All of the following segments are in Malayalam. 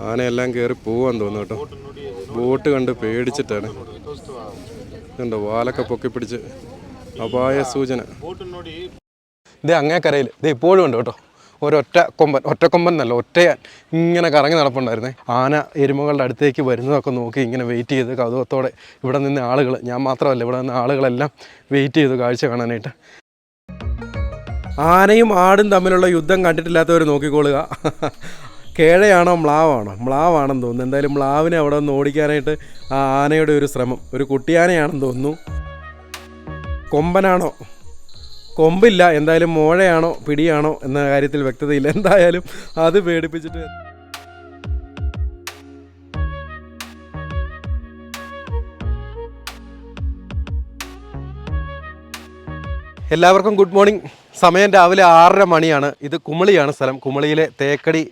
ആനയെല്ലാം കയറി പോവാൻ തോന്നുന്നു കേട്ടോ. ബോട്ട് കണ്ട് പേടിച്ചിട്ടാണ്. ഇതുണ്ടോ വാലൊക്കെ പൊക്കി പിടിച്ച് അപായ സൂചന. ഇത് അങ്ങേക്കരയിൽ ഇത് ഇപ്പോഴും ഉണ്ട് കേട്ടോ. ഒറ്റക്കൊമ്പൻ എന്നല്ല, ഒറ്റയാൻ ഇങ്ങനെ കറങ്ങി നടപ്പുണ്ടായിരുന്നേ. ആന എരുമകളുടെ അടുത്തേക്ക് വരുന്നതൊക്കെ നോക്കി ഇങ്ങനെ വെയിറ്റ് ചെയ്ത് കൗതുകത്തോടെ ഇവിടെ നിന്ന് ആളുകൾ, ഞാൻ മാത്രമല്ല ഇവിടെ നിന്ന് ആളുകളെല്ലാം വെയിറ്റ് ചെയ്തു കാഴ്ച കാണാനായിട്ട്. ആനയും ആടും തമ്മിലുള്ള യുദ്ധം കണ്ടിട്ടില്ലാത്തവർ നോക്കിക്കൊള്ളുക. കേഴയാണോ മ്ലാവാണോ? മ്ലാവാണെന്ന് തോന്നുന്നു. എന്തായാലും മ്ലാവിനെ അവിടെ ഒന്ന് ഓടിക്കാനായിട്ട് ആ ആനയുടെ ഒരു ശ്രമം. ഒരു കുട്ടിയാനയാണെന്ന് തോന്നുന്നു. കൊമ്പനാണോ? കൊമ്പില്ല. എന്തായാലും മോഴയാണോ പിടിയാണോ എന്ന കാര്യത്തിൽ വ്യക്തതയില്ല. എന്തായാലും അത് പേടിപ്പിച്ചിട്ട് എല്ലാവർക്കും ഗുഡ് മോർണിംഗ്. സമയം രാവിലെ 6:30 മണിയാണ്. ഇത് കുമളിയാണ് സ്ഥലം. കുമളിയിലെ തേക്കടി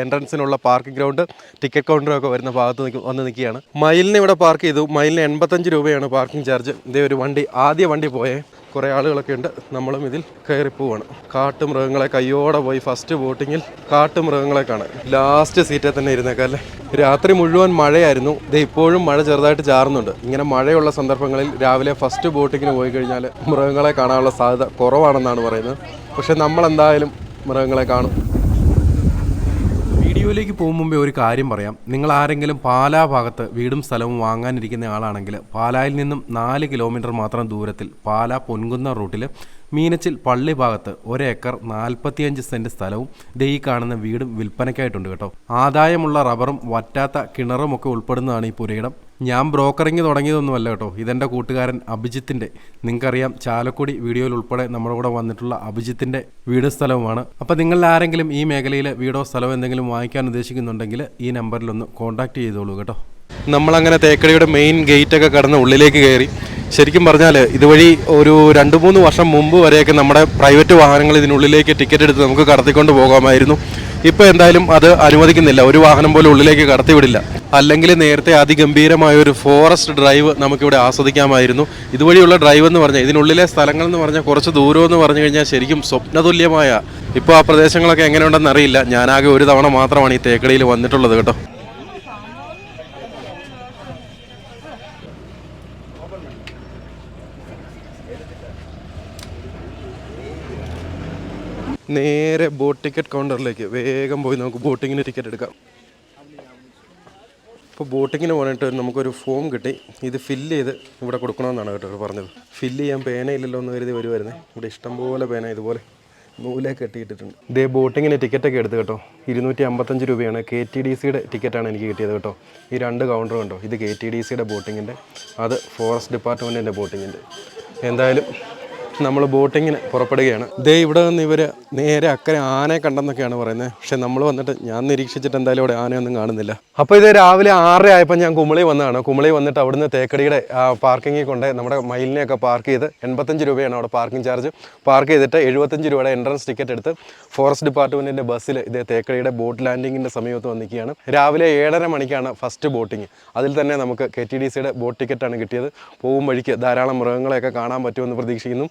എൻട്രൻസിനുള്ള പാർക്കിംഗ് ഗ്രൗണ്ട്, ടിക്കറ്റ് കൗണ്ടറൊക്കെ വരുന്ന ഭാഗത്ത് വന്ന് നിൽക്കുകയാണ്. മൈലിന് ഇവിടെ പാർക്ക് ചെയ്തു. മൈലിന് 85 രൂപയാണ് പാർക്കിംഗ് ചാർജ്. ഇതേ ഒരു വണ്ടി, ആദ്യ വണ്ടി പോയേ. കുറേ ആളുകളൊക്കെ ഉണ്ട്. നമ്മളും ഇതിൽ കയറി പോവാണ്. കാട്ടുമൃഗങ്ങളെ കയ്യോടെ പോയി ഫസ്റ്റ് ബോട്ടിങ്ങിൽ കാട്ടുമൃഗങ്ങളെ കാണാൻ. ലാസ്റ്റ് സീറ്റിൽ തന്നെ ഇരുന്നേക്കല്ലേ. രാത്രി മുഴുവൻ മഴയായിരുന്നു. ഇത് ഇപ്പോഴും മഴ ചെറുതായിട്ട് ചാറുന്നുണ്ട്. ഇങ്ങനെ മഴയുള്ള സന്ദർഭങ്ങളിൽ രാവിലെ ഫസ്റ്റ് ബോട്ടിങ്ങിന് പോയി കഴിഞ്ഞാൽ മൃഗങ്ങളെ കാണാനുള്ള സാധ്യത കുറവാണെന്നാണ് പറയുന്നത്. പക്ഷെ നമ്മളെന്തായാലും മൃഗങ്ങളെ കാണും. വീഡിയോയിലേക്ക് പോകും മുമ്പേ ഒരു കാര്യം പറയാം. നിങ്ങൾ ആരെങ്കിലും പാലാ ഭാഗത്ത് വീടും സ്ഥലവും വാങ്ങാനിരിക്കുന്ന ആളാണെങ്കിൽ പാലായിൽ നിന്നും 4 കിലോമീറ്റർ മാത്രം ദൂരത്തിൽ പാലാ പൊൻകുന്ന റൂട്ടിൽ മീനച്ചിൽ പള്ളി ഭാഗത്ത് 1 ഏക്കർ 45 സെൻറ്റ് സ്ഥലവും ഈ കാണുന്ന വീടും വിൽപ്പനയ്ക്കായിട്ടുണ്ട് കേട്ടോ. ആദായമുള്ള റബ്ബറും വറ്റാത്ത കിണറും ഒക്കെ ഉൾപ്പെടുന്നതാണ് ഈ പുരയിടം. ഞാൻ ബ്രോക്കറിങ് തുടങ്ങിയതൊന്നുമല്ല കേട്ടോ. ഇതെൻ്റെ കൂട്ടുകാരൻ അഭിജിത്തിൻ്റെ, നിങ്ങൾക്കറിയാം ചാലക്കുടി വീഡിയോയിൽ ഉൾപ്പെടെ നമ്മുടെ കൂടെ വന്നിട്ടുള്ള അഭിജിത്തിൻ്റെ വീട് സ്ഥലവുമാണ്. അപ്പോൾ നിങ്ങളിൽ ആരെങ്കിലും ഈ മേഖലയിൽ വീടോ സ്ഥലമോ എന്തെങ്കിലും വാങ്ങിക്കാൻ ഉദ്ദേശിക്കുന്നുണ്ടെങ്കിൽ ഈ നമ്പറിലൊന്ന് കോൺടാക്റ്റ് ചെയ്തോളൂ കേട്ടോ. നമ്മളങ്ങനെ തേക്കടിയുടെ മെയിൻ ഗേറ്റൊക്കെ കടന്ന് ഉള്ളിലേക്ക് കയറി. ശരിക്കും പറഞ്ഞാൽ ഇതുവഴി ഒരു 2-3 വർഷം മുമ്പ് വരെയൊക്കെ നമ്മുടെ പ്രൈവറ്റ് വാഹനങ്ങൾ ഇതിനുള്ളിലേക്ക് ടിക്കറ്റ് എടുത്ത് നമുക്ക് കടത്തിക്കൊണ്ട് പോകാമായിരുന്നു. ഇപ്പോൾ എന്തായാലും അത് അനുവദിക്കുന്നില്ല. ഒരു വാഹനം പോലും ഉള്ളിലേക്ക് കടത്തിവിടില്ല. അല്ലെങ്കിൽ നേരത്തെ അതിഗംഭീരമായ ഒരു ഫോറസ്റ്റ് ഡ്രൈവ് നമുക്കിവിടെ ആസ്വദിക്കാമായിരുന്നു. ഇതുവഴിയുള്ള ഡ്രൈവ് എന്ന് പറഞ്ഞാൽ, ഇതിനുള്ളിലെ സ്ഥലങ്ങൾ എന്ന് പറഞ്ഞാൽ കുറച്ച് ദൂരം എന്ന് പറഞ്ഞു കഴിഞ്ഞാൽ ശരിക്കും സ്വപ്നതുല്യമായ. ഇപ്പോൾ ആ പ്രദേശങ്ങളൊക്കെ എങ്ങനെയുണ്ടെന്ന് അറിയില്ല. ഞാനാകെ ഒരു തവണ മാത്രമാണ് ഈ തേക്കടിയിൽ വന്നിട്ടുള്ളത് കേട്ടോ. നേരെ ബോട്ട് ടിക്കറ്റ് കൗണ്ടറിലേക്ക് വേഗം പോയി നമുക്ക് ബോട്ടിങ്ങിന് ടിക്കറ്റ് എടുക്കാം. ഇപ്പോൾ ബോട്ടിങ്ങിന് പോകാനായിട്ട് നമുക്കൊരു ഫോം കിട്ടി. ഇത് ഫില്ല് ചെയ്ത് ഇവിടെ കൊടുക്കണമെന്നാണ് കേട്ടോ പറഞ്ഞത്. ഫില്ല് ചെയ്യാൻ പേനയില്ലല്ലോ എന്ന് കരുതി വരുമായിരുന്നേ. ഇവിടെ ഇഷ്ടംപോലെ പേന ഇതുപോലെ നൂലേക്ക് കെട്ടിയിട്ടിട്ടുണ്ട്. ഇതേ ബോട്ടിങ്ങിന് ടിക്കറ്റൊക്കെ എടുത്ത് കേട്ടോ. 255 രൂപയാണ്. KTDCയുടെ ടിക്കറ്റാണ് എനിക്ക് കിട്ടിയത് കേട്ടോ. ഈ 2 കൗണ്ടർ കണ്ടോ. ഇത് KTDCയുടെ ബോട്ടിങ്ങിൻ്റെ, അത് ഫോറസ്റ്റ് ഡിപ്പാർട്ട്മെൻറ്റിൻ്റെ ബോട്ടിങ്ങിൻ്റെ. എന്തായാലും നമ്മൾ ബോട്ടിങ്ങിന് പുറപ്പെടുകയാണ്. ദേ ഇവിടെ നിന്ന് ഇവർ നേരെ അക്കരെ ആനയെ കണ്ടെന്നൊക്കെയാണ് പറയുന്നത്. പക്ഷെ നമ്മൾ വന്നിട്ട് ഞാൻ നിരീക്ഷിച്ചിട്ട് എന്തായാലും ഇവിടെ ആനയൊന്നും കാണുന്നില്ല. അപ്പോൾ ഇത് രാവിലെ 6:30 ആയപ്പോൾ ഞാൻ കുമളി വന്നതാണ്. കുമളി വന്നിട്ട് അവിടുന്ന് തേക്കടിയുടെ പാർക്കിങ്ങിൽ കൊണ്ട് നമ്മുടെ മയിലിനെയൊക്കെ പാർക്ക് ചെയ്ത് 85 രൂപയാണ് അവിടെ പാർക്കിംഗ് ചാർജ്. പാർക്ക് ചെയ്തിട്ട് 75 രൂപയുടെ എൻട്രൻസ് ടിക്കറ്റ് എടുത്ത് ഫോറസ്റ്റ് ഡിപ്പാർട്ട്മെൻറ്റിൻ്റെ ബസ്സിൽ ഇതേ തേക്കടിയുടെ ബോട്ട് ലാൻഡിങ്ങിൻ്റെ സമയത്ത് വന്നിരിക്കുകയാണ്. രാവിലെ 7:30 മണിക്കാണ് ഫസ്റ്റ് ബോട്ടിങ്. അതിൽ തന്നെ നമുക്ക് KTDCയുടെ ബോട്ട് ടിക്കറ്റാണ് കിട്ടിയത്. പോകും വഴിക്ക് ധാരാളം മൃഗങ്ങളെയൊക്കെ കാണാൻ പറ്റുമെന്ന് പ്രതീക്ഷിക്കുന്നു.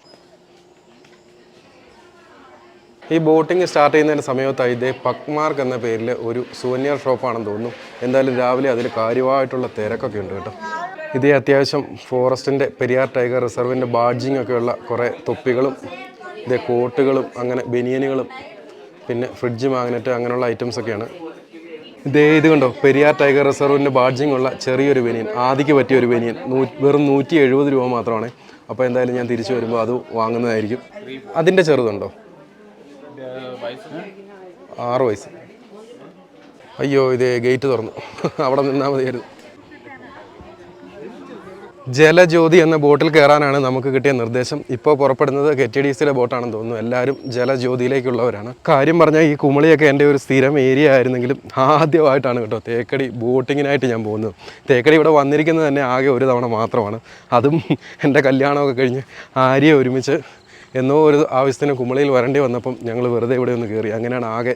ഈ ബോട്ടിങ് സ്റ്റാർട്ട് ചെയ്യുന്നതിൻ്റെ സമയത്തായി ഇതേ പക്മാർക്ക് എന്ന പേരിൽ ഒരു സുവനിയർ ഷോപ്പാണെന്ന് തോന്നുന്നു. എന്തായാലും രാവിലെ അതിൽ കാര്യമായിട്ടുള്ള തിരക്കൊക്കെ ഉണ്ട് കേട്ടോ. ഇതേ അത്യാവശ്യം ഫോറസ്റ്റിൻ്റെ പെരിയാർ ടൈഗർ റിസർവിൻ്റെ ബാഡ്ജിങ് ഒക്കെയുള്ള കുറേ തൊപ്പികളും ഇതേ കോട്ടുകളും അങ്ങനെ ബനിയനുകളും പിന്നെ ഫ്രിഡ്ജ് മാഗ്നറ്റ് അങ്ങനെയുള്ള ഐറ്റംസൊക്കെയാണ്. ഇത് കണ്ടോ, പെരിയാർ ടൈഗർ റിസർവിൻ്റെ ബാഡ്ജിങ് ഉള്ള ചെറിയൊരു ബനിയൻ, ആദിക്ക് പറ്റിയ ഒരു ബനിയൻ. വെറും 170 രൂപ മാത്രമാണ്. അപ്പോൾ എന്തായാലും ഞാൻ തിരിച്ചു വരുമ്പോൾ അത് വാങ്ങുന്നതായിരിക്കും. അതിൻ്റെ ചെറുതുണ്ടോ? 6 വയസ്സ്. അയ്യോ, ഇതേ ഗേറ്റ് തുറന്നു. അവിടെ നിന്നാൽ മതിയായിരുന്നു. ജലജ്യോതി എന്ന ബോട്ടിൽ കയറാനാണ് നമുക്ക് കിട്ടിയ നിർദ്ദേശം. ഇപ്പോൾ പുറപ്പെടുന്നത് KTDCയുടെ ബോട്ടാണെന്ന് തോന്നുന്നു. എല്ലാവരും ജലജ്യോതിയിലേക്കുള്ളവരാണ്. കാര്യം പറഞ്ഞാൽ ഈ കുമളിയൊക്കെ എൻ്റെ ഒരു സ്ഥിരം ഏരിയ ആയിരുന്നെങ്കിലും ആദ്യമായിട്ടാണ് കേട്ടോ തേക്കടി ബോട്ടിങ്ങിനായിട്ട് ഞാൻ പോകുന്നത്. തേക്കടി ഇവിടെ വന്നിരിക്കുന്നത് തന്നെ ആകെ ഒരു തവണ മാത്രമാണ്. അതും എൻ്റെ കല്യാണമൊക്കെ കഴിഞ്ഞ് ആര്യ ഒരുമിച്ച് എന്നോ ഒരു ആവശ്യത്തിന് കുമളിയിൽ വരേണ്ടി വന്നപ്പം ഞങ്ങൾ വെറുതെ ഇവിടെ ഒന്ന് കയറി. അങ്ങനെയാണ് ആകെ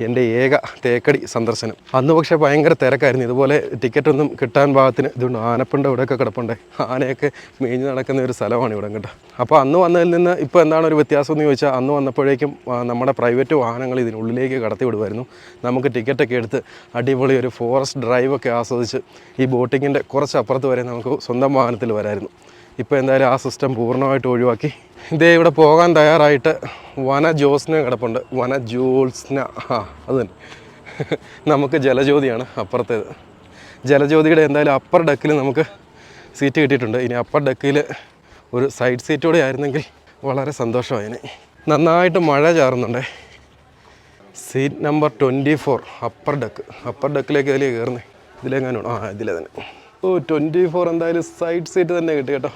എൻ്റെ ഏക തേക്കടി സന്ദർശനം. അന്ന് പക്ഷേ ഭയങ്കര തിരക്കായിരുന്നു. ഇതുപോലെ ടിക്കറ്റൊന്നും കിട്ടാൻ പാകത്തിന് ഇതുകൊണ്ട് ആനപ്പിണ്ട ഇവിടെയൊക്കെ കിടപ്പുണ്ട്. ആനയൊക്കെ മേഞ്ഞ് നടക്കുന്ന ഒരു സ്ഥലമാണ് ഇവിടെ കേട്ടോ. അപ്പോൾ അന്ന് വന്നതിൽ നിന്ന് ഇപ്പോൾ എന്താണ് ഒരു വ്യത്യാസം എന്ന് ചോദിച്ചാൽ, അന്ന് വന്നപ്പോഴേക്കും നമ്മുടെ പ്രൈവറ്റ് വാഹനങ്ങൾ ഇതിനുള്ളിലേക്ക് കടത്തി വിടുമായിരുന്നു. നമുക്ക് ടിക്കറ്റൊക്കെ എടുത്ത് അടിപൊളി ഒരു ഫോറസ്റ്റ് ഡ്രൈവൊക്കെ ആസ്വദിച്ച് ഈ ബോട്ടിങ്ങിൻ്റെ കുറച്ച് അപ്പുറത്ത് വരെ നമുക്ക് സ്വന്തം വാഹനത്തിൽ വരായിരുന്നു. ഇപ്പോൾ എന്തായാലും ആ സിസ്റ്റം പൂർണ്ണമായിട്ട് ഒഴിവാക്കി. ഇതേ ഇവിടെ പോകാൻ തയ്യാറായിട്ട് വനജ്യോത്സ്ന കിടപ്പുണ്ട്. വനജ്യോത്സ്ന, അത് തന്നെ. നമുക്ക് ജലജ്യോതിയാണ് അപ്പുറത്തേത്. ജലജ്യോതിയുടെ എന്തായാലും അപ്പർ ഡെക്കിൽ നമുക്ക് സീറ്റ് കിട്ടിയിട്ടുണ്ട്. ഇനി അപ്പർ ഡെക്കിൽ ഒരു സൈഡ് സീറ്റോടെ ആയിരുന്നെങ്കിൽ വളരെ സന്തോഷമായിന്. നന്നായിട്ട് മഴ ചാറുന്നുണ്ടേ. Seat number 24 upper deck. Upper ഡെക്കിലേക്ക് അതിലേ കയറുന്നേ. ഇതിലെങ്ങാനും ഇതിലെ തന്നെ. 24 എന്തായാലും സൈഡ് സീറ്റ് തന്നെ കിട്ടി കേട്ടോ.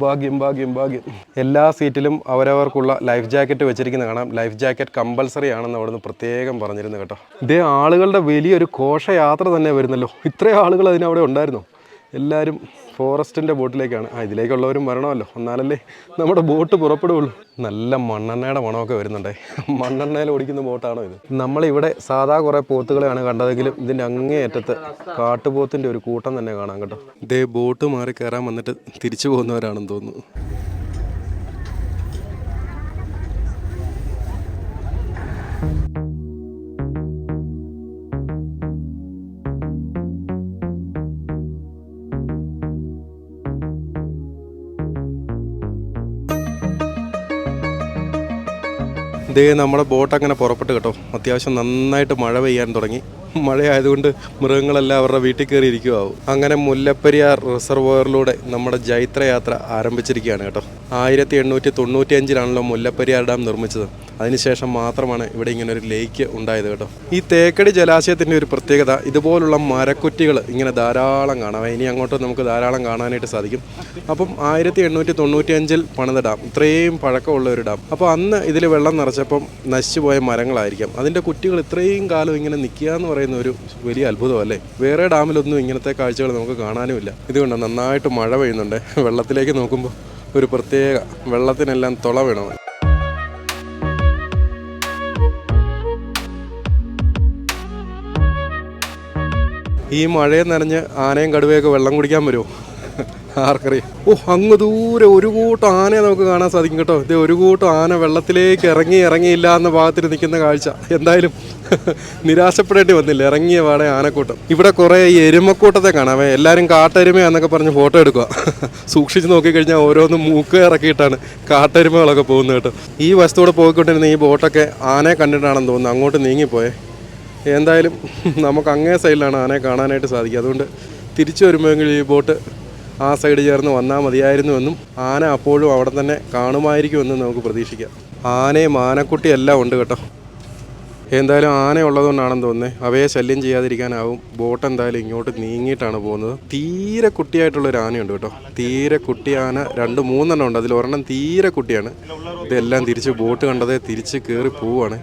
ഭാഗ്യം ഭാഗ്യം ഭാഗ്യം. എല്ലാ സീറ്റിലും അവരവർക്കുള്ള ലൈഫ് ജാക്കറ്റ് വെച്ചിരിക്കുന്നത് കാണാം. ലൈഫ് ജാക്കറ്റ് കമ്പൽസറി ആണെന്ന് അവിടുന്ന് പ്രത്യേകം പറഞ്ഞിരുന്നു കേട്ടോ. ഇതേ ആളുകളുടെ വലിയൊരു ഘോഷയാത്ര തന്നെ വരുന്നല്ലോ. ഇത്രയും ആളുകൾ അതിനവിടെ ഉണ്ടായിരുന്നു. എല്ലാവരും ഫോറസ്റ്റിൻ്റെ ബോട്ടിലേക്കാണ്. ഇതിലേക്കുള്ളവരും വരണമല്ലോ, എന്നാലല്ലേ നമ്മുടെ ബോട്ട് പുറപ്പെടുകയുള്ളൂ. നല്ല മണ്ണെണ്ണയുടെ മണമൊക്കെ വരുന്നുണ്ടേ. മണ്ണെണ്ണയിൽ ഓടിക്കുന്ന ബോട്ടാണോ ഇത്? നമ്മളിവിടെ സാധാ കുറേ പോത്തുകളെയാണ് കണ്ടതെങ്കിലും ഇതിൻ്റെ അങ്ങേയറ്റത്ത് കാട്ടുപോത്തിൻ്റെ ഒരു കൂട്ടം തന്നെ കാണാം കേട്ടോ. ഇതേ ബോട്ട് മാറി കയറാൻ വന്നിട്ട് തിരിച്ചു പോകുന്നവരാണെന്ന് തോന്നുന്നു. ഇതേ നമ്മുടെ ബോട്ട് അങ്ങനെ പുറപ്പെട്ട് കേട്ടോ. അത്യാവശ്യം നന്നായിട്ട് മഴ പെയ്യാൻ തുടങ്ങി. മഴയായതുകൊണ്ട് മൃഗങ്ങളെല്ലാം അവരുടെ വീട്ടിൽ കയറി ഇരിക്കുമാവും. അങ്ങനെ മുല്ലപ്പെരിയാർ റിസർവോയറിലൂടെ നമ്മുടെ ജൈത്രയാത്ര ആരംഭിച്ചിരിക്കുകയാണ് കേട്ടോ. 1895 മുല്ലപ്പെരിയാർ ഡാം നിർമ്മിച്ചത്. അതിനുശേഷം മാത്രമാണ് ഇവിടെ ഇങ്ങനെ ഒരു ലേക്ക് ഉണ്ടായത് കേട്ടോ. ഈ തേക്കടി ജലാശയത്തിൻ്റെ ഒരു പ്രത്യേകത, ഇതുപോലുള്ള മരക്കുറ്റികൾ ഇങ്ങനെ ധാരാളം കാണാം. ഇനി അങ്ങോട്ട് നമുക്ക് ധാരാളം കാണാനായിട്ട് സാധിക്കും. അപ്പം 1895 പണിത ഡാം, ഇത്രയും പഴക്കമുള്ള ഒരു ഡാം. അപ്പോൾ അന്ന് ഇതിൽ വെള്ളം നിറച്ചപ്പം നശിച്ചുപോയ മരങ്ങളായിരിക്കാം. അതിൻ്റെ കുറ്റികൾ ഇത്രയും കാലം ഇങ്ങനെ നിൽക്കുക എന്ന് പറയുന്ന ഒരു വലിയ അത്ഭുതമല്ലേ. വേറെ ഡാമിലൊന്നും ഇങ്ങനത്തെ കാഴ്ചകൾ നമുക്ക് കാണാനുമില്ല. ഇതുകൊണ്ട് നന്നായിട്ട് മഴ പെയ്യുന്നുണ്ട്. വെള്ളത്തിലേക്ക് നോക്കുമ്പോൾ ഒരു പ്രത്യേക വെള്ളത്തിനെല്ലാം തുള വീണ. ഈ മഴയെ നനഞ്ഞ് ആനയും കടുവയൊക്കെ വെള്ളം കുടിക്കാൻ വരുമോ? ആർക്കറിയാം. അങ്ങ് ദൂരെ ഒരു കൂട്ടം ആനയെ നമുക്ക് കാണാൻ സാധിക്കും കേട്ടോ. ഇത് ഒരു കൂട്ടം ആന വെള്ളത്തിലേക്ക് ഇറങ്ങിയില്ല എന്ന ഭാഗത്തിൽ നിൽക്കുന്ന കാഴ്ച എന്തായാലും നിരാശപ്പെടേണ്ടി വന്നില്ല. ഇറങ്ങിയ പാടെ ആനക്കൂട്ടം. ഇവിടെ കുറേ എരുമക്കൂട്ടത്തെ കാണാമേ. എല്ലാവരും കാട്ടെരുമയാന്നൊക്കെ പറഞ്ഞ് ഫോട്ടോ എടുക്കുക. സൂക്ഷിച്ച് നോക്കിക്കഴിഞ്ഞാൽ ഓരോന്നും മൂക്ക് ഇറക്കിയിട്ടാണ് കാട്ടെരുമകളൊക്കെ പോകുന്നത് കേട്ടോ. ഈ വശത്തൂടെ പോയിക്കൊണ്ടിരുന്ന ഈ ബോട്ടൊക്കെ ആനയെ കണ്ടിട്ടാണെന്ന് തോന്നുന്നു അങ്ങോട്ട് നീങ്ങിപ്പോയേ. എന്തായാലും നമുക്ക് അങ്ങേ സൈഡിലാണ് ആനയെ കാണാനായിട്ട് സാധിക്കുക. അതുകൊണ്ട് തിരിച്ചു വരുമ്പോഴെങ്കിൽ ഈ ബോട്ട് ആ സൈഡ് ചേർന്ന് വന്നാൽ മതിയായിരുന്നുവെന്നും ആന അപ്പോഴും അവിടെ തന്നെ കാണുമായിരിക്കുമെന്നും നമുക്ക് പ്രതീക്ഷിക്കാം. ആനയും ആനക്കുട്ടിയും എല്ലാം ഉണ്ട് കേട്ടോ. എന്തായാലും ആന ഉള്ളതുകൊണ്ടാണെന്ന് തോന്നുന്നത്. അവയെ ശല്യം ചെയ്യാതിരിക്കാനാവും ബോട്ട് എന്തായാലും ഇങ്ങോട്ട് നീങ്ങിയിട്ടാണ് പോകുന്നത്. തീരെ കുട്ടിയായിട്ടുള്ളൊരു ആനയുണ്ട് കേട്ടോ. തീരെ കുട്ടി ആന 2-3 ഉണ്ട്. അതിൽ ഒരെണ്ണം തീരെ കുട്ടിയാണ്. ഇതെല്ലാം തിരിച്ച് ബോട്ട് കണ്ടതേ തിരിച്ച് കയറി പോവുകയാണ്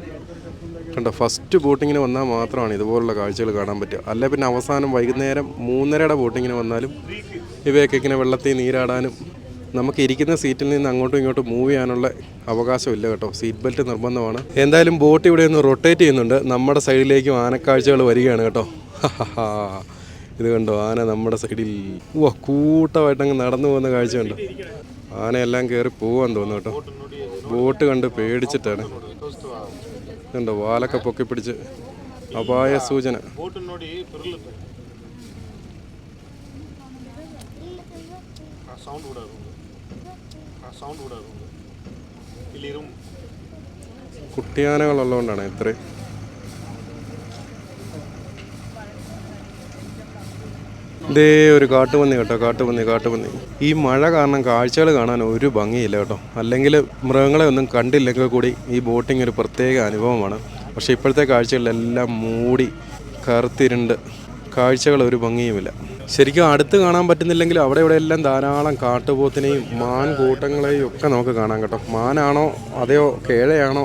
കണ്ടോ. ഫസ്റ്റ് ബോട്ടിങ്ങിന് വന്നാൽ മാത്രമാണ് ഇതുപോലുള്ള കാഴ്ചകൾ കാണാൻ പറ്റുക. അല്ലെ പിന്നെ അവസാനം വൈകുന്നേരം 3:30 ബോട്ടിങ്ങിന് വന്നാലും ഇവയൊക്കെ ഇങ്ങനെ വെള്ളത്തിൽ നീരാടാനും നമുക്ക് ഇരിക്കുന്ന സീറ്റിൽ നിന്ന് അങ്ങോട്ടും ഇങ്ങോട്ടും മൂവ് ചെയ്യാനുള്ള അവകാശമില്ല കേട്ടോ. സീറ്റ് ബെൽറ്റ് നിർബന്ധമാണ്. എന്തായാലും ബോട്ട് ഇവിടെ ഒന്ന് റൊട്ടേറ്റ് ചെയ്യുന്നുണ്ട്. നമ്മുടെ സൈഡിലേക്കും ആനക്കാഴ്ചകൾ വരികയാണ് കേട്ടോ. ഇത് കണ്ടോ, ആന നമ്മുടെ സൈഡിൽ കൂട്ടമായിട്ടങ്ങ് നടന്നു പോകുന്ന കാഴ്ച കണ്ടോ. ആനയെല്ലാം കയറി പോകാൻ തോന്നുന്നു കേട്ടോ. ബോട്ട് കണ്ട് പേടിച്ചിട്ടാണ് കണ്ടോ. വാലൊക്കെ പൊക്കി പിടിച്ച് അപായ സൂചന. കുട്ടിയാനകളുള്ളതുകൊണ്ടാണ് ഇത്രയും. ഇതേ ഒരു കാട്ടുപന്നി കേട്ടോ. കാട്ടുപന്നി. ഈ മഴ കാരണം കാഴ്ചകൾ കാണാൻ ഒരു ഭംഗിയില്ല കേട്ടോ. അല്ലെങ്കിൽ മൃഗങ്ങളെ ഒന്നും കണ്ടില്ലെങ്കിൽ കൂടി ഈ ബോട്ടിംഗ് ഒരു പ്രത്യേക അനുഭവമാണ്. പക്ഷേ ഇപ്പോഴത്തെ കാഴ്ചകളിലെല്ലാം മൂടി കറുത്തിരുണ്ട്, കാഴ്ചകൾ ഒരു ഭംഗിയുമില്ല. ശരിക്കും അടുത്ത് കാണാൻ പറ്റുന്നില്ലെങ്കിൽ അവിടെ ഇവിടെ എല്ലാം ധാരാളം കാട്ടുപോത്തിനെയും മാൻ കൂട്ടങ്ങളെയും ഒക്കെ നമുക്ക് കാണാം കേട്ടോ. മാനാണോ അതെയോ കേഴയാണോ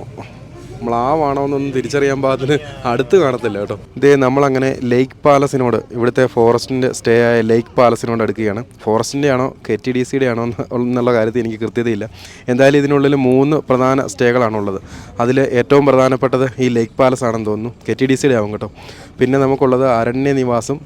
മ്ലാവാണോ എന്നൊന്നും തിരിച്ചറിയാൻ പാകത്തിന് അടുത്ത് കാണത്തില്ല കേട്ടോ. ഇതേ നമ്മളങ്ങനെ ലേക്ക് പാലസിനോട്, ഇവിടുത്തെ ഫോറസ്റ്റിൻ്റെ സ്റ്റേ ആയ ലേക്ക് പാലസിനോട് അടുക്കുകയാണ്. ഫോറസ്റ്റിൻ്റെ ആണോ KTDCയുടെ ആണോ എന്നുള്ള കാര്യത്തിൽ എനിക്ക് കൃത്യതയില്ല. എന്തായാലും ഇതിനുള്ളിൽ 3 പ്രധാന സ്റ്റേകളാണുള്ളത്. അതിൽ ഏറ്റവും പ്രധാനപ്പെട്ടത് ഈ ലേക്ക് പാലസ് ആണെന്ന് തോന്നുന്നു. KTDCയുടെ ആവും കേട്ടോ. പിന്നെ നമുക്കുള്ളത് അരണ്യ നിവാസും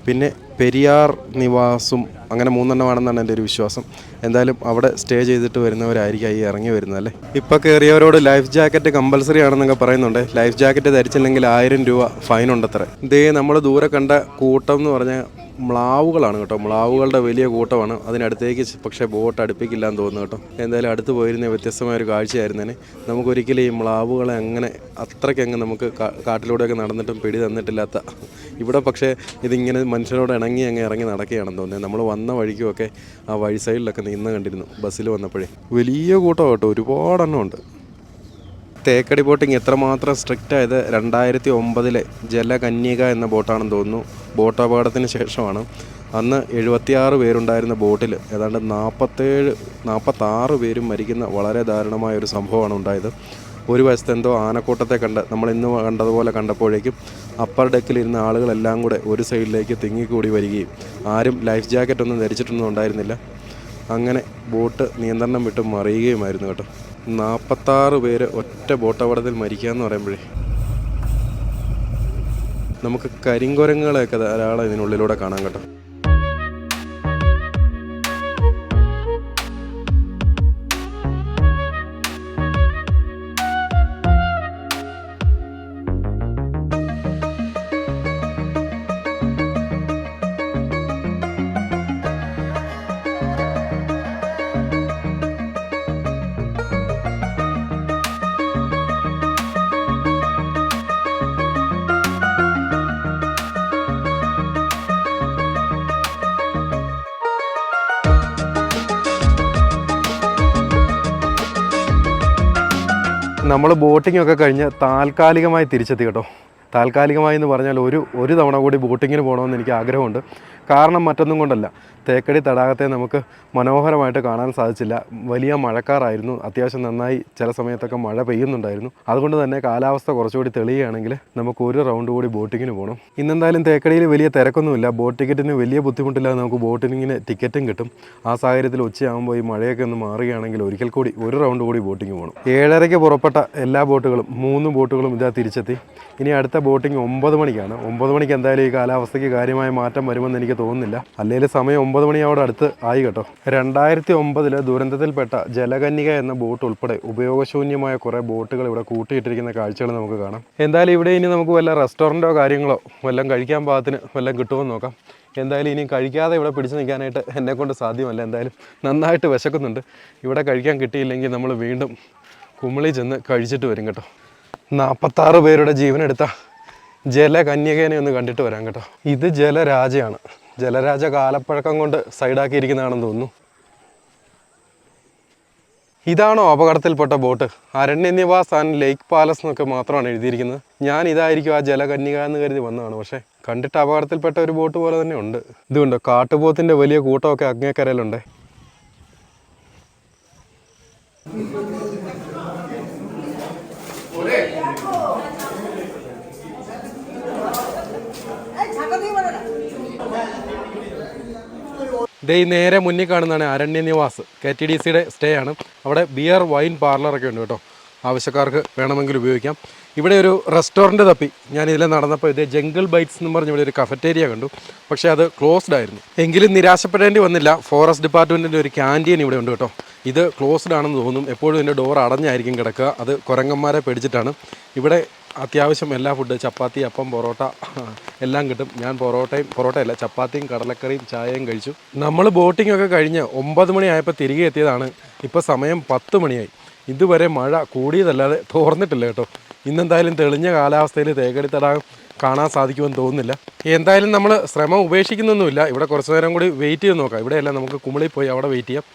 പിന്നെ പെരിയാർ നിവാസും, അങ്ങനെ 3 എണ്ണമാണെന്നാണ് എൻ്റെ ഒരു വിശ്വാസം. എന്തായാലും അവിടെ സ്റ്റേ ചെയ്തിട്ട് വരുന്നവരായിരിക്കും ഈ ഇറങ്ങി വരുന്നതല്ലേ. ഇപ്പോൾ കയറിയവരോട് ലൈഫ് ജാക്കറ്റ് കമ്പൽസറി ആണെന്നൊക്കെ പറയുന്നുണ്ട്. ലൈഫ് ജാക്കറ്റ് ധരിച്ചില്ലെങ്കിൽ 1000 രൂപ ഫൈൻ ഉണ്ടത്രേ. ഇതേ നമ്മൾ ദൂരെ കണ്ട കൂട്ടം എന്ന് പറഞ്ഞാൽ മ്ലാവുകളാണ് കേട്ടോ. മ്ലാവുകളുടെ വലിയ കൂട്ടമാണ്. അതിനടുത്തേക്ക് പക്ഷേ ബോട്ട് അടുപ്പിക്കില്ല എന്ന് തോന്നുന്നു കേട്ടോ. എന്തായാലും അടുത്ത് പോയിരുന്ന വ്യത്യസ്തമായൊരു കാഴ്ചയായിരുന്നേനെ. നമുക്കൊരിക്കലും ഈ മ്ലാവുകളെ അങ്ങനെ അത്രയ്ക്കങ്ങ് നമുക്ക് കാട്ടിലൂടെയൊക്കെ നടന്നിട്ടും പിടി തന്നിട്ടില്ലാത്ത ഇവിടെ, പക്ഷേ ഇതിങ്ങനെ മനുഷ്യരോട് ഇണങ്ങി അങ്ങ് ഇറങ്ങി നടക്കുകയാണെന്ന് തോന്നുന്നത്. നമ്മൾ വന്ന വഴിക്കുമൊക്കെ ആ വഴി സൈഡിലൊക്കെ നിന്ന് കണ്ടിരുന്നു ബസ്സിൽ വന്നപ്പോഴേ. വലിയ കൂട്ടം കേട്ടോ, ഒരുപാടെണ്ണം ഉണ്ട്. തേക്കടി ബോട്ടിങ് എത്രമാത്രം സ്ട്രിക്റ്റ് ആയത് 2009 ജലകന്യക എന്ന ബോട്ടാണെന്ന് തോന്നുന്നു. ബോട്ട് അപകടത്തിന് ശേഷമാണ്. അന്ന് 76 പേരുണ്ടായിരുന്ന ബോട്ടിൽ ഏതാണ്ട് 46 പേരും മരിക്കുന്ന വളരെ ദാരുണമായ ഒരു സംഭവമാണ് ഉണ്ടായത്. ഒരു വശത്ത് എന്തോ ആനക്കൂട്ടത്തെ കണ്ട് നമ്മളിന്ന് കണ്ടതുപോലെ കണ്ടപ്പോഴേക്കും അപ്പർ ഡെക്കിലിരുന്ന ആളുകളെല്ലാം കൂടെ ഒരു സൈഡിലേക്ക് തിങ്ങിക്കൂടി വരികയും ആരും ലൈഫ് ജാക്കറ്റ് ഒന്നും ധരിച്ചിട്ടൊന്നും ഉണ്ടായിരുന്നില്ല. അങ്ങനെ ബോട്ട് നിയന്ത്രണം വിട്ട് മറിയുകയുമായിരുന്നു കേട്ടോ. 46 പേര് ഒറ്റ ബോട്ട് അപകടത്തിൽ മരിക്കുക എന്ന് പറയുമ്പോഴേ നമുക്ക് കരിങ്കുരങ്ങുകളെയൊക്കെ ധാരാളം ഇതിനുള്ളിലൂടെ കാണാൻ കേട്ടോ. നമ്മൾ ബോട്ടിംഗ് ഒക്കെ കഴിഞ്ഞ് താൽക്കാലികമായി തിരിച്ചെത്തി കേട്ടോ. താൽക്കാലികമായി എന്ന് പറഞ്ഞാൽ ഒരു തവണ കൂടി ബോട്ടിങ്ങിന് പോകണമെന്ന് എനിക്ക് ആഗ്രഹമുണ്ട്. കാരണം മറ്റൊന്നും കൊണ്ടല്ല, തേക്കടി തടാകത്തെ നമുക്ക് മനോഹരമായിട്ട് കാണാൻ സാധിച്ചില്ല. വലിയ മഴക്കാറായിരുന്നു. അത്യാവശ്യം നന്നായി ചില സമയത്തൊക്കെ മഴ പെയ്യുന്നുണ്ടായിരുന്നു. അതുകൊണ്ട് തന്നെ കാലാവസ്ഥ കുറച്ചുകൂടി തെളിയുകയാണെങ്കിൽ നമുക്ക് ഒരു റൗണ്ട് കൂടി ബോട്ടിങ്ങിന് പോകണം. ഇന്നെന്തായാലും തേക്കടിയിൽ വലിയ തിരക്കൊന്നുമില്ല. ബോട്ട് ടിക്കറ്റിന് വലിയ ബുദ്ധിമുട്ടില്ലാതെ നമുക്ക് ബോട്ടിങ്ങിന് ടിക്കറ്റും കിട്ടും. ആ സാഹചര്യത്തിൽ ഉച്ചയാകുമ്പോൾ ഈ മഴയൊക്കെ ഒന്ന് മാറുകയാണെങ്കിൽ ഒരിക്കൽ കൂടി ഒരു റൗണ്ട് കൂടി ബോട്ടിങ് പോകണം. 7:30 പുറപ്പെട്ട എല്ലാ ബോട്ടുകളും 3 ബോട്ടുകളും ഇതാ തിരിച്ചെത്തി. ഇനി അടുത്ത ബോട്ടിങ് 9 മണിക്കാണ്. 9 മണിക്ക് എന്തായാലും ഈ കാലാവസ്ഥയ്ക്ക് കാര്യമായ മാറ്റം വരുമെന്ന് എനിക്ക് തോന്നുന്നില്ല. അല്ലെങ്കിൽ സമയം 9 മണിയോടെ അടുത്ത് ആയി കേട്ടോ. 2009 ദുരന്തത്തിൽപ്പെട്ട ജലകന്യക എന്ന ബോട്ട് ഉൾപ്പെടെ ഉപയോഗശൂന്യമായ കുറേ ബോട്ടുകൾ ഇവിടെ കൂട്ടിയിട്ടിരിക്കുന്ന കാഴ്ചകൾ നമുക്ക് കാണാം. എന്തായാലും ഇവിടെ ഇനി നമുക്ക് വല്ല റെസ്റ്റോറൻറ്റോ കാര്യങ്ങളോ വല്ലതും കഴിക്കാൻ പാകത്തിന് വല്ലതും കിട്ടുമെന്ന് നോക്കാം. എന്തായാലും ഇനി കഴിക്കാതെ ഇവിടെ പിടിച്ചു നിൽക്കാനായിട്ട് എന്നെക്കൊണ്ട് സാധ്യമല്ല. എന്തായാലും നന്നായിട്ട് വിശക്കുന്നുണ്ട്. ഇവിടെ കഴിക്കാൻ കിട്ടിയില്ലെങ്കിൽ നമ്മൾ വീണ്ടും കുമിളി ചെന്ന് കഴിച്ചിട്ട് വരും കേട്ടോ. 46 പേരുടെ ജീവനെടുത്ത ജലകന്യകേനെ ഒന്ന് കണ്ടിട്ട് വരാം കേട്ടോ. ഇത് ജലരാജയാണ്. ജലരാജ കാലപ്പഴക്കം കൊണ്ട് സൈഡാക്കിയിരിക്കുന്നതാണെന്ന് തോന്നുന്നു. ഇതാണോ അപകടത്തിൽപ്പെട്ട ബോട്ട്? അരണ്യനിവാസ് ആൻഡ് ലേക്ക് പാലസ് എന്നൊക്കെ മാത്രമാണ് എഴുതിയിരിക്കുന്നത്. ഞാൻ ഇതായിരിക്കും ആ ജലകന്യക എന്ന് കരുതി വന്നതാണ്. പക്ഷേ കണ്ടിട്ട് അപകടത്തിൽപ്പെട്ട ഒരു ബോട്ട് പോലെ തന്നെ ഉണ്ട്. ഇതുകൊണ്ട് കാട്ടുപോത്തിൻ്റെ വലിയ കൂട്ടമൊക്കെ അങ്ങേക്കരയിലുണ്ട്. ഈ നേരെ മുന്നിൽ കാണുന്നതാണ് അരണ്യനിവാസ്. KTDCയുടെ സ്റ്റേ ആണ്. അവിടെ ബിയർ വൈൻ പാർലറൊക്കെ ഉണ്ട് കേട്ടോ. ആവശ്യക്കാർക്ക് വേണമെങ്കിൽ ഉപയോഗിക്കാം. ഇവിടെ ഒരു റെസ്റ്റോറൻറ്റ് തപ്പി ഞാൻ ഇതിൽ നടന്നപ്പോൾ ഇതേ ജംഗിൾ ബൈറ്റ്സ് എന്ന് പറഞ്ഞ് ഇവിടെ ഒരു കഫറ്റേരിയ കണ്ടു. പക്ഷേ അത് ക്ലോസ്ഡ് ആയിരുന്നു. എങ്കിലും നിരാശപ്പെടേണ്ടി വന്നില്ല. ഫോറസ്റ്റ് ഡിപ്പാർട്ട്മെൻറ്റിൻ്റെ ഒരു ക്യാൻറ്റീൻ ഇവിടെ ഉണ്ട് കേട്ടോ. ഇത് ക്ലോസ്ഡ് ആണെന്ന് തോന്നും. എപ്പോഴും ഇതിൻ്റെ ഡോർ അടഞ്ഞായിരിക്കും കിടക്കുക. അത് കുരങ്ങന്മാരെ പേടിച്ചിട്ടാണ്. ഇവിടെ അത്യാവശ്യം എല്ലാ ഫുഡ്, ചപ്പാത്തി, അപ്പം, പൊറോട്ട എല്ലാം കിട്ടും. ഞാൻ പൊറോട്ടയല്ല ചപ്പാത്തിയും കടലക്കറിയും ചായയും കഴിച്ചു. നമ്മൾ ബോട്ടിംഗ് ഒക്കെ കഴിഞ്ഞ് 9 മണിയായപ്പോൾ തിരികെ എത്തിയതാണ്. ഇപ്പോൾ സമയം 10 മണിയായി. ഇതുവരെ മഴ കൂടിയതല്ലാതെ തോർന്നിട്ടില്ല കേട്ടോ. ഇന്നെന്തായാലും തെളിഞ്ഞ കാലാവസ്ഥയിൽ തേക്കടി തടാകം കാണാൻ സാധിക്കുമെന്ന് തോന്നുന്നില്ല. എന്തായാലും നമ്മൾ ശ്രമം ഉപേക്ഷിക്കുന്നൊന്നുമില്ല. ഇവിടെ കുറച്ച് നേരം കൂടി വെയിറ്റ് ചെയ്ത് നോക്കാം. ഇവിടെയല്ല, നമുക്ക് കുമിളി പോയി അവിടെ വെയിറ്റ് ചെയ്യാം.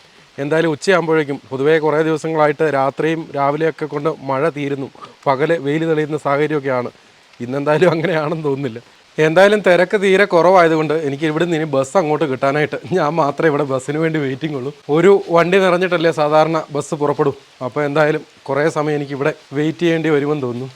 എന്തായാലും ഉച്ചയാകുമ്പോഴേക്കും, പൊതുവേ കുറേ ദിവസങ്ങളായിട്ട് രാത്രിയും രാവിലെയൊക്കെ കൊണ്ട് മഴ തീരുന്നു, പകല് വെയിൽ തെളിയുന്ന സാഹചര്യമൊക്കെയാണ്. ഇന്നെന്തായാലും അങ്ങനെയാണെന്ന് തോന്നുന്നില്ല. എന്തായാലും തിരക്ക് തീരെ കുറവായതുകൊണ്ട് എനിക്ക് ഇവിടെ നിന്ന് ഇനി ബസ് അങ്ങോട്ട് കിട്ടാനായിട്ട് ഞാൻ മാത്രമേ ഇവിടെ ബസ്സിന് വേണ്ടി വെയിറ്റിംഗ് ഉള്ളൂ. ഒരു വണ്ടി നിറഞ്ഞിട്ടല്ലേ സാധാരണ ബസ് പുറപ്പെടും. അപ്പോൾ എന്തായാലും കുറേ സമയം എനിക്ക് ഇവിടെ വെയിറ്റ് ചെയ്യേണ്ടി വരുമെന്ന് തോന്നുന്നു.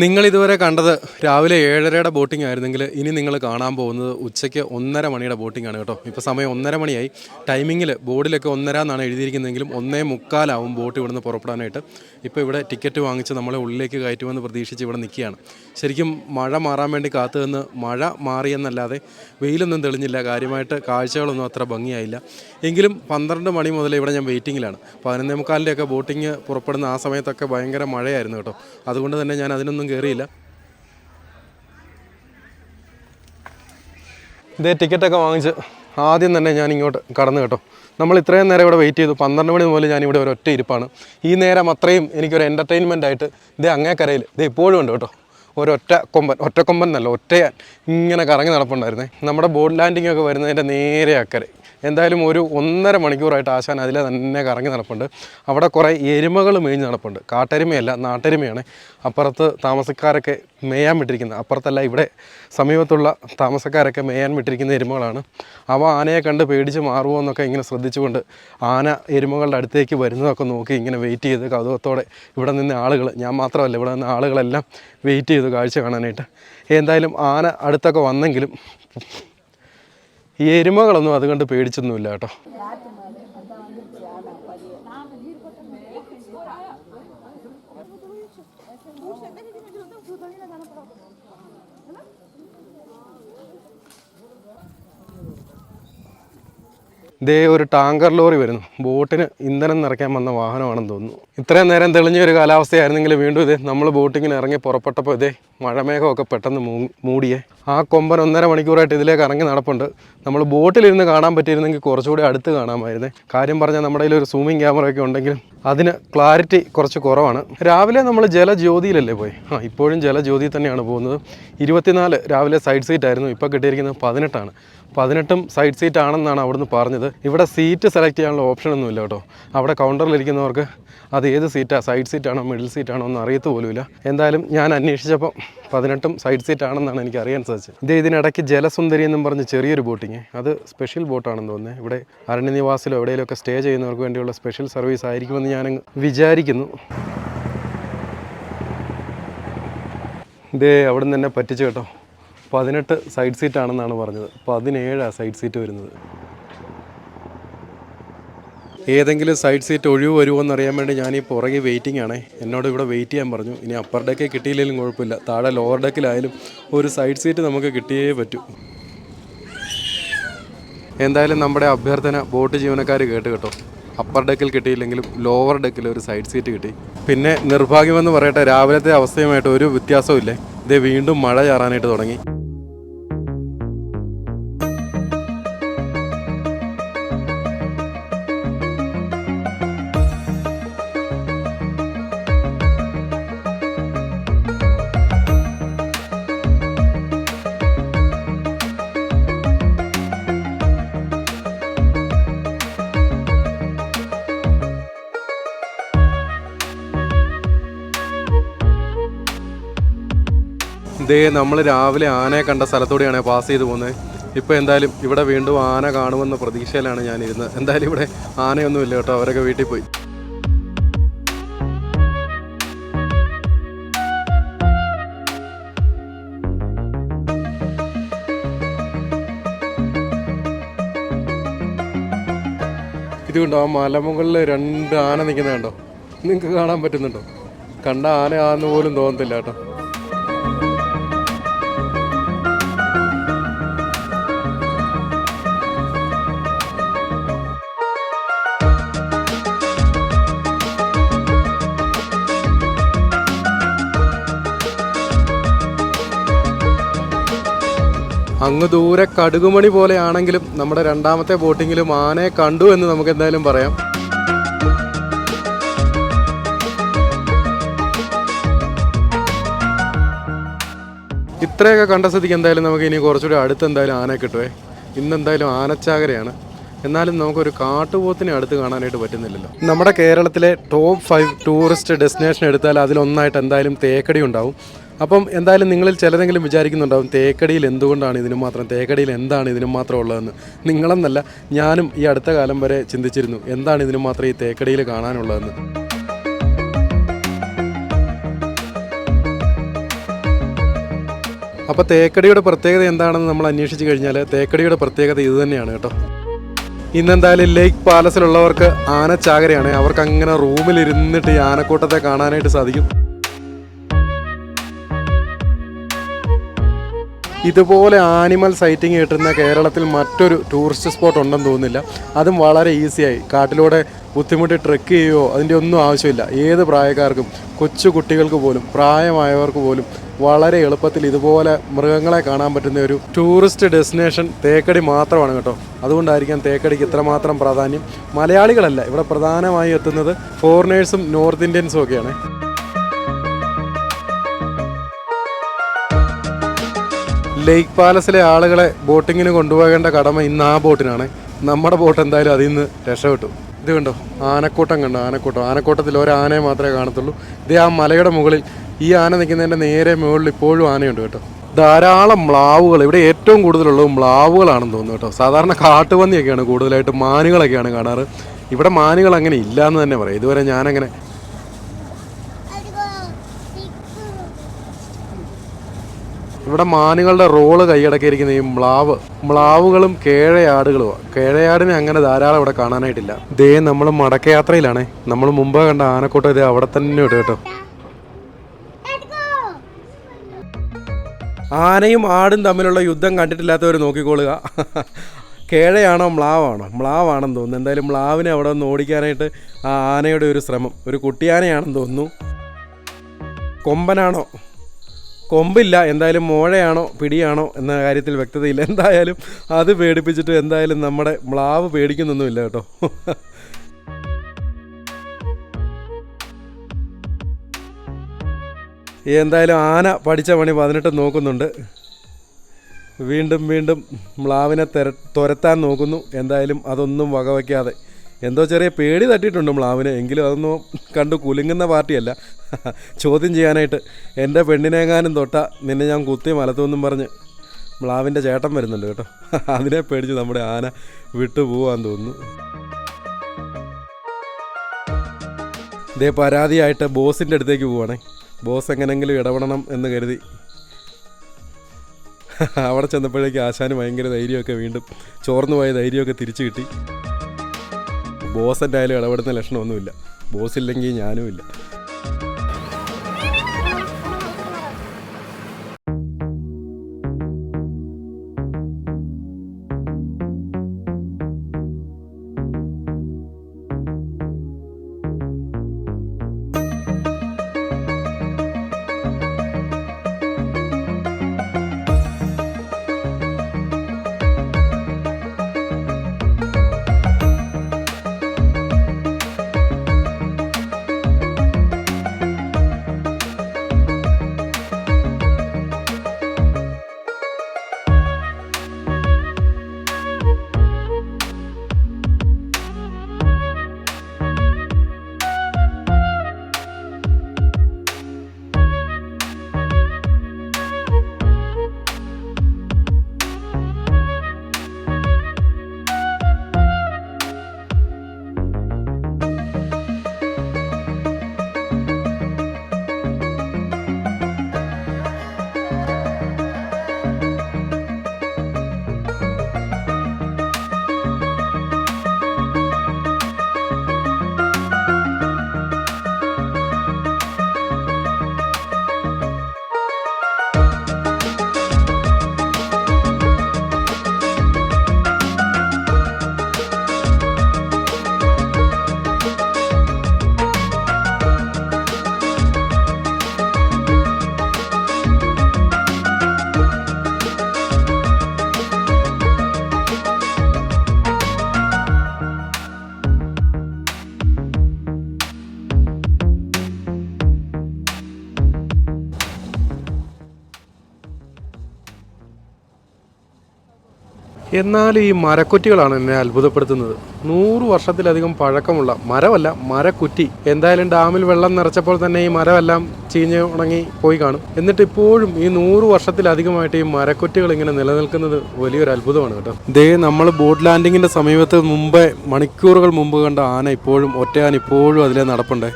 നിങ്ങളിതുവരെ കണ്ടത് രാവിലെ 7:30 ബോട്ടിംഗ് ആയിരുന്നെങ്കിൽ ഇനി നിങ്ങൾ കാണാൻ പോകുന്നത് ഉച്ചയ്ക്ക് 1:30 മണിയുടെ ബോട്ടിംഗ് ആണ് കേട്ടോ. ഇപ്പോൾ സമയം 1:30 മണിയായി. ടൈമിങ്ങിൽ ബോർഡിലൊക്കെ 1:30 എന്നാണ് എഴുതിയിരിക്കുന്നതെങ്കിലും 1:45 ബോട്ട് ഇവിടുന്ന് പുറപ്പെടാനായിട്ട്. ഇപ്പോൾ ഇവിടെ ടിക്കറ്റ് വാങ്ങിച്ച് നമ്മളെ ഉള്ളിലേക്ക് കയറ്റുമെന്ന് പ്രതീക്ഷിച്ച് ഇവിടെ നിൽക്കുകയാണ്. ശരിക്കും മഴ മാറാൻ വേണ്ടി കാത്തു നിന്ന് മഴ മാറിയെന്നല്ലാതെ വെയിലൊന്നും തെളിഞ്ഞില്ല. കാര്യമായിട്ട് കാഴ്ചകളൊന്നും അത്ര ഭംഗിയായില്ല. എങ്കിലും 12 മണി മുതൽ ഇവിടെ ഞാൻ വെയിറ്റിങ്ങിലാണ്. 11:45 ബോട്ടിങ് പുറപ്പെടുന്ന ആ സമയത്തൊക്കെ ഭയങ്കര മഴയായിരുന്നു കേട്ടോ. അതുകൊണ്ട് തന്നെ ഞാൻ അതിനൊന്നും കയറിയില്ല. ഇതേ ടിക്കറ്റൊക്കെ വാങ്ങിച്ച് ആദ്യം തന്നെ ഞാൻ ഇങ്ങോട്ട് കടന്നു കേട്ടോ. നമ്മൾ ഇത്രയും നേരം ഇവിടെ വെയിറ്റ് ചെയ്തു. 12 മണി മുതൽ ഞാനിവിടെ ഒരൊറ്റ ഇരിപ്പാണ്. ഈ നേരം അത്രയും എനിക്കൊരു എൻ്റർടൈൻമെൻ്റ് ആയിട്ട് ഇതേ അങ്ങേക്കരയിൽ ഇത് ഇപ്പോഴും ഉണ്ട് കേട്ടോ. ഒറ്റക്കൊമ്പൻ എന്നല്ല, ഒറ്റയാൻ ഇങ്ങനെ കറങ്ങി നടപ്പുണ്ടായിരുന്നേ. നമ്മുടെ ബോട്ട് ലാൻഡിംഗ് ഒക്കെ വരുന്നതിൻ്റെ നേരെ അക്കരെ. എന്തായാലും ഒരു 1.5 മണിക്കൂറായിട്ട് ആശാൻ അതിലെ തന്നെ കറങ്ങി നടപ്പുണ്ട്. അവിടെ കുറേ എരുമകൾ മേഞ്ഞ് നടപ്പുണ്ട്. കാട്ടെരുമയല്ല, നാട്ടെരുമയാണ്. അപ്പുറത്ത് താമസക്കാരൊക്കെ മേയാൻ വിട്ടിരിക്കുന്നത്, അപ്പുറത്തല്ല ഇവിടെ സമീപത്തുള്ള താമസക്കാരൊക്കെ മേയാൻ വിട്ടിരിക്കുന്ന എരുമകളാണ്. അവ ആനയെ കണ്ട് പേടിച്ച് മാറുമോ എന്നൊക്കെ ഇങ്ങനെ ശ്രദ്ധിച്ചുകൊണ്ട് ആന എരുമകളുടെ അടുത്തേക്ക് വരുന്നതൊക്കെ നോക്കി ഇങ്ങനെ വെയിറ്റ് ചെയ്ത് കൗതുകത്തോടെ ഇവിടെ നിന്ന് ആളുകൾ, ഞാൻ മാത്രമല്ല ഇവിടെ നിന്ന് ആളുകളെല്ലാം വെയിറ്റ് ചെയ്തു കാഴ്ച കാണാനായിട്ട്. എന്തായാലും ആന അടുത്തൊക്കെ വന്നെങ്കിലും ഈ എരുമകളൊന്നും അതുകൊണ്ട് പേടിച്ചൊന്നുമില്ല കേട്ടോ. ഇതേ ഒരു ടാങ്കർ ലോറി വരുന്നു. ബോട്ടിന് ഇന്ധനം നിറയ്ക്കാൻ വന്ന വാഹനമാണെന്ന് തോന്നുന്നു. ഇത്രയും നേരം തെളിഞ്ഞ ഒരു കാലാവസ്ഥയായിരുന്നെങ്കിൽ വീണ്ടും ഇതേ നമ്മൾ ബോട്ടിങ്ങിന് ഇറങ്ങി പുറപ്പെട്ടപ്പോൾ ഇതേ മഴമേഘമൊക്കെ പെട്ടെന്ന് മൂടിയേ. ആ കൊമ്പൻ 1.5 മണിക്കൂറായിട്ട് ഇതിലേക്ക് ഇറങ്ങി നടപ്പുണ്ട്. നമ്മൾ ബോട്ടിലിരുന്ന് കാണാൻ പറ്റിയിരുന്നെങ്കിൽ കുറച്ചുകൂടി അടുത്ത് കാണാമായിരുന്നേ. കാര്യം പറഞ്ഞാൽ നമ്മുടെ കയ്യിൽ ഒരു സൂമിങ് ക്യാമറയൊക്കെ ഉണ്ടെങ്കിലും അതിന് ക്ലാരിറ്റി കുറച്ച് കുറവാണ്. രാവിലെ നമ്മൾ ജലജ്യോതിയിലല്ലേ പോയി. ഇപ്പോഴും ജലജ്യോതി തന്നെയാണ് പോകുന്നത്. 24 രാവിലെ സൈഡ് സീറ്റ് ആയിരുന്നു. ഇപ്പോൾ കിട്ടിയിരിക്കുന്നത് 18ആണ്. 18ഉം സൈഡ് സീറ്റ് ആണെന്നാണ് അവിടുന്ന് പറഞ്ഞത്. ഇവിടെ സീറ്റ് സെലക്ട് ചെയ്യാനുള്ള ഓപ്ഷനൊന്നും ഇല്ല കേട്ടോ. അവിടെ കൗണ്ടറിലിരിക്കുന്നവർക്ക് അത് ഏത് സീറ്റാണ്, സൈഡ് സീറ്റാണോ മിഡിൽ സീറ്റാണോ എന്ന് അറിയത്ത് പോലുമില്ല. എന്തായാലും ഞാൻ അന്വേഷിച്ചപ്പോൾ 18ഉം സൈഡ് സീറ്റ് ആണെന്നാണ് എനിക്ക് അറിയാൻ സാധിച്ചത്. ഇതിനിടയ്ക്ക് ജലസുന്ദരി എന്നും പറഞ്ഞ് ചെറിയൊരു ബോട്ടിങ്, അത് സ്പെഷ്യൽ ബോട്ടാണെന്ന് തോന്നുന്നത്. ഇവിടെ അരണ്യനിവാസിലോ എവിടെയെങ്കിലുമൊക്കെ സ്റ്റേ ചെയ്യുന്നവർക്ക് വേണ്ടിയുള്ള സ്പെഷ്യൽ സർവീസ് ആയിരിക്കുമെന്ന് ഞാൻ വിചാരിക്കുന്നു. അവിടെ നിന്ന് തന്നെ പറ്റിച്ചു കേട്ടോ. 18 സൈഡ് സീറ്റ് ആണെന്നാണ് പറഞ്ഞത്. 17 സൈഡ് സീറ്റ് വരുന്നത്. ഏതെങ്കിലും സൈഡ് സീറ്റ് ഒഴിവ് വരുമോ എന്നറിയാൻ വേണ്ടി ഞാൻ ഈ പുറകെ വെയിറ്റിംഗ് ആണേ. എന്നോട് ഇവിടെ വെയിറ്റ് ചെയ്യാൻ പറഞ്ഞു. ഇനി അപ്പർ ഡെക്ക് കിട്ടിയില്ലെങ്കിലും കുഴപ്പമില്ല, താഴെ ലോവർ ഡെക്കിലായാലും ഒരു സൈഡ് സീറ്റ് നമുക്ക് കിട്ടിയേ പറ്റൂ. എന്തായാലും നമ്മുടെ അഭ്യർത്ഥന ബോട്ട് ജീവനക്കാർ കേട്ട് കേട്ടോ. അപ്പർ ഡെക്കിൽ കിട്ടിയില്ലെങ്കിലും ലോവർ ഡെക്കിൽ ഒരു സൈഡ് സീറ്റ് കിട്ടി. പിന്നെ നിർഭാഗ്യമെന്ന് പറയട്ടെ, രാവിലത്തെ അവസ്ഥയുമായിട്ട് ഒരു വ്യത്യാസവും ഇല്ലേ. ഇതേ വീണ്ടും മഴ ചാറാനായിട്ട് തുടങ്ങി. നമ്മൾ രാവിലെ ആനയെ കണ്ട സ്ഥലത്തൂടെയാണ് പാസ് ചെയ്ത് പോകുന്നത്. ഇപ്പോൾ എന്തായാലും ഇവിടെ വീണ്ടും ആന കാണുമെന്ന പ്രതീക്ഷയിലാണ് ഞാനിരുന്നത്. എന്തായാലും ഇവിടെ ആനയൊന്നുമില്ല കേട്ടോ, അവരൊക്കെ വീട്ടിൽ പോയി. ഇതുകൊണ്ടോ ആ മലമുകളിൽ 2 ആന നിൽക്കുന്നത് കണ്ടോ? നിങ്ങൾക്ക് കാണാൻ പറ്റുന്നുണ്ടോ? കണ്ട ആനയാണെന്ന് പോലും തോന്നത്തില്ല കേട്ടോ. അങ്ങ് ദൂരെ കടുകുമണി പോലെയാണെങ്കിലും നമ്മുടെ രണ്ടാമത്തെ ബോട്ടിങ്ങിലും ആനയെ കണ്ടു എന്ന് നമുക്ക് എന്തായാലും പറയാം. ഇത്രയൊക്കെ കണ്ട സ്ഥിതിക്ക് എന്തായാലും നമുക്ക് ഇനി കുറച്ചുകൂടി അടുത്ത് എന്തായാലും ആനയെ കിട്ടുവേ. ഇന്നെന്തായാലും ആനച്ചാകരയാണ്. എന്നാലും നമുക്കൊരു കാട്ടുപോത്തിനെ അടുത്ത് കാണാനായിട്ട് പറ്റുന്നില്ലല്ലോ. നമ്മുടെ കേരളത്തിലെ ടോപ്പ് 5 ടൂറിസ്റ്റ് ഡെസ്റ്റിനേഷൻ എടുത്താൽ അതിലൊന്നായിട്ട് എന്തായാലും തേക്കടി ഉണ്ടാവും. അപ്പം എന്തായാലും നിങ്ങളിൽ ചിലരെങ്കിലും വിചാരിക്കുന്നുണ്ടാവും തേക്കടിയിൽ എന്തുകൊണ്ടാണ് ഇതിനും മാത്രം, തേക്കടിയിൽ എന്താണ് ഇതിനും മാത്രം ഉള്ളതെന്ന്. നിങ്ങളെന്നല്ല, ഞാനും ഈ അടുത്ത കാലം വരെ ചിന്തിച്ചിരുന്നു എന്താണ് ഇതിനും മാത്രം ഈ തേക്കടിയിൽ കാണാനുള്ളതെന്ന്. അപ്പോൾ തേക്കടിയുടെ പ്രത്യേകത എന്താണെന്ന് നമ്മൾ അന്വേഷിച്ച് കഴിഞ്ഞാൽ തേക്കടിയുടെ പ്രത്യേകത ഇത് തന്നെയാണ് കേട്ടോ. ഇന്നെന്തായാലും ലേക്ക് പാലസിലുള്ളവർക്ക് ആനച്ചാകരയാണ്. അവർക്ക് അങ്ങനെ റൂമിലിരുന്നിട്ട് ഈ ആനക്കൂട്ടത്തെ കാണാനായിട്ട് സാധിക്കും. ഇതുപോലെ ആനിമൽ സൈറ്റിംഗ് കിട്ടുന്ന കേരളത്തിൽ മറ്റൊരു ടൂറിസ്റ്റ് സ്പോട്ട് ഉണ്ടെന്ന് തോന്നുന്നില്ല. അതും വളരെ ഈസിയായി കാട്ടിലൂടെ ബുദ്ധിമുട്ടി ട്രെക്ക് ചെയ്യുകയോ അതിൻ്റെ ഒന്നും ആവശ്യമില്ല. ഏത് പ്രായക്കാർക്കും, കൊച്ചു കുട്ടികൾക്ക് പോലും, പ്രായമായവർക്ക് പോലും വളരെ എളുപ്പത്തിൽ ഇതുപോലെ മൃഗങ്ങളെ കാണാൻ പറ്റുന്ന ഒരു ടൂറിസ്റ്റ് ഡെസ്റ്റിനേഷൻ തേക്കടി മാത്രമാണ് കേട്ടോ. അതുകൊണ്ടായിരിക്കാം തേക്കടിക്ക് ഇത്രമാത്രം പ്രാധാന്യം. മലയാളികളല്ല ഇവിടെ പ്രധാനമായും എത്തുന്നത്, ഫോറിനേഴ്സും നോർത്ത് ഇന്ത്യൻസും ഒക്കെയാണ്. ലേക്ക് പാലസിലെ ആളുകളെ ബോട്ടിങ്ങിന് കൊണ്ടുപോകേണ്ട കടമ ഇന്ന് ആ ബോട്ടിനാണ്. നമ്മുടെ ബോട്ട് എന്തായാലും അതിൽ നിന്ന് രക്ഷപ്പെട്ടു. ഇത് കണ്ടോ, ആനക്കൂട്ടം കണ്ടോ, ആനക്കൂട്ടത്തിൽ ഒരാനയെ മാത്രമേ കാണത്തുള്ളൂ. ഇതേ ആ മലയുടെ മുകളിൽ ഈ ആന നിൽക്കുന്നതിൻ്റെ നേരെ മുകളിൽ ഇപ്പോഴും ആനയുണ്ട് കേട്ടോ. ധാരാളം മ്ലാവുകൾ, ഇവിടെ ഏറ്റവും കൂടുതലുള്ളത് മ്ലാവുകളാണെന്ന് തോന്നുന്നു കേട്ടോ. സാധാരണ കാട്ടുപന്നിയൊക്കെയാണ് കൂടുതലായിട്ട്, മാനുകളൊക്കെയാണ് കാണാറ്. ഇവിടെ മാനുകൾ അങ്ങനെ ഇല്ല എന്ന് തന്നെ പറയാം. ഇതുവരെ ഞാനങ്ങനെ ഇവിടെ മാനുകളുടെ റോള് കൈയടക്കിയിരിക്കുന്ന ഈ മ്ലാവുകളും കേഴയാടുകളുമാണ്. കേഴയാടിനെ അങ്ങനെ ധാരാളം ഇവിടെ കാണാനായിട്ടില്ല. ദേ നമ്മൾ മടക്കയാത്രയിലാണേ. നമ്മൾ മുമ്പ് കണ്ട ആനക്കൂട്ടം ഇത് അവിടെ തന്നെ ഉണ്ട് കേട്ടോ. ആനയും ആടും തമ്മിലുള്ള യുദ്ധം കണ്ടിട്ടില്ലാത്തവർ നോക്കിക്കോളുക. കേഴയാണോ മ്ലാവാണോ? മ്ലാവാണെന്ന് തോന്നുന്നു. എന്തായാലും മ്ലാവിനെ അവിടെ ഒന്ന് ഓടിക്കാനായിട്ട് ആ ആനയുടെ ഒരു ശ്രമം. ഒരു കുട്ടിയാനയാണെന്ന് തോന്നുന്നു. കൊമ്പനാണോ? കൊമ്പില്ല. എന്തായാലും മോഴയാണോ പിടിയാണോ എന്ന കാര്യത്തിൽ വ്യക്തതയില്ല. എന്തായാലും അത് പേടിപ്പിച്ചിട്ട് എന്തായാലും നമ്മുടെ മ്ലാവ് പേടിക്കുന്നൊന്നുമില്ല കേട്ടോ. എന്തായാലും ആന പഠിച്ച പണി 18 നോക്കുന്നുണ്ട്. വീണ്ടും മ്ലാവിനെ തുരത്താൻ നോക്കുന്നു. എന്തായാലും അതൊന്നും വകവയ്ക്കാതെ എന്തോ ചെറിയ പേടി തട്ടിയിട്ടുണ്ട് മ്ലാവിന്. എങ്കിലും അതൊന്നും കണ്ടു കുലുങ്ങുന്ന പാർട്ടിയല്ല. ചോദ്യം ചെയ്യാനായിട്ട് എൻ്റെ പെണ്ണിനെങ്ങാനും തൊട്ട നിന്നെ ഞാൻ കുത്തി മലത്തുമെന്നും പറഞ്ഞ് മ്ലാവിൻ്റെ ചേട്ടൻ വരുന്നുണ്ട് കേട്ടോ. അതിനെ പേടിച്ച് നമ്മുടെ ആന വിട്ടുപോകാൻ തോന്നുന്നു. ഇതേ പരാതിയായിട്ട് ബോസിൻ്റെ അടുത്തേക്ക് പോവാണേ. ബോസ് എങ്ങനെങ്കിലും ഇടപെടണം എന്ന് കരുതി അവിടെ ചെന്നപ്പോഴേക്ക് ആശാന് ഭയങ്കര ധൈര്യമൊക്കെ വീണ്ടും ചോർന്നു പോയ ധൈര്യമൊക്കെ തിരിച്ചു കിട്ടി. ബോസ് എന്തായാലും ഇടപെടുന്ന ലക്ഷണമൊന്നുമില്ല. ബോസ് ഇല്ലെങ്കിൽ ഞാനും ഇല്ല. എന്നാൽ ഈ മരക്കുറ്റികളാണ് എന്നെ അത്ഭുതപ്പെടുത്തുന്നത്. 100 വർഷത്തിലധികം പഴക്കമുള്ള മരമല്ല, മരക്കുറ്റി. എന്തായാലും ഡാമിൽ വെള്ളം നിറച്ചപ്പോൾ തന്നെ ഈ മരമെല്ലാം ചീഞ്ഞ് ഉണങ്ങി പോയി കാണും. എന്നിട്ട് ഇപ്പോഴും ഈ 100 വർഷത്തിലധികമായിട്ട് ഈ മരക്കുറ്റികൾ ഇങ്ങനെ നിലനിൽക്കുന്നത് വലിയൊരു അത്ഭുതമാണ് കേട്ടോ. ദേ നമ്മൾ ബോട്ട് ലാൻഡിങ്ങിൻ്റെ സമീപത്ത് മുമ്പേ മണിക്കൂറുകൾ മുമ്പ് കണ്ട ആന ഇപ്പോഴും, ഒറ്റയാൻ ഇപ്പോഴും അതിലെ നടപ്പുണ്ട്.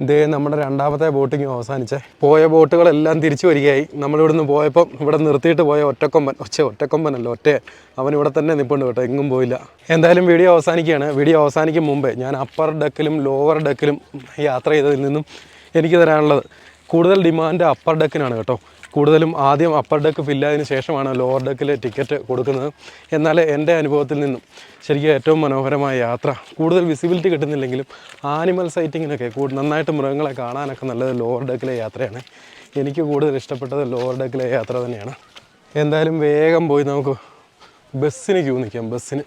ഇതേ നമ്മുടെ രണ്ടാമത്തെ ബോട്ടിങ് അവസാനിച്ചേ. പോയ ബോട്ടുകളെല്ലാം തിരിച്ചു വരികയായി. നമ്മളിവിടുന്ന് പോയപ്പം ഇവിടെ നിർത്തിയിട്ട് പോയ ഒറ്റക്കൊമ്പനല്ല, അവൻ ഇവിടെ തന്നെ നിൽപ്പുണ്ട് കേട്ടോ, എങ്ങും പോയില്ല. എന്തായാലും വീഡിയോ അവസാനിക്കുകയാണ്. വീഡിയോ അവസാനിക്കും മുമ്പേ ഞാൻ അപ്പർ ഡെക്കിലും ലോവർ ഡെക്കിലും യാത്ര ചെയ്തതിൽ നിന്നും എനിക്ക് തരാനുള്ളത് കൂടുതൽ ഡിമാൻഡ് അപ്പർ ഡെക്കിനാണ് കേട്ടോ. കൂടുതലും ആദ്യം അപ്പർ ഡെക്ക് ഫില്ലായതിനു ശേഷമാണ് ലോവർ ഡെക്കിൽ ടിക്കറ്റ് കൊടുക്കുന്നത്. എന്നാൽ എൻ്റെ അനുഭവത്തിൽ നിന്നും ശരിക്കും ഏറ്റവും മനോഹരമായ യാത്ര, കൂടുതൽ വിസിബിലിറ്റി കിട്ടുന്നില്ലെങ്കിലും ആനിമൽ സൈറ്റിങ്ങിനൊക്കെ നന്നായിട്ട് മൃഗങ്ങളെ കാണാനൊക്കെ നല്ലത് ലോവർ ഡെക്കിലെ യാത്രയാണ്. എനിക്ക് കൂടുതൽ ഇഷ്ടപ്പെട്ടത് ലോവർ ഡെക്കിലെ യാത്ര തന്നെയാണ്. എന്തായാലും വേഗം പോയി നമുക്ക് ബസ്സിന് ക്യൂ നിൽക്കാം. ബസ്സിന്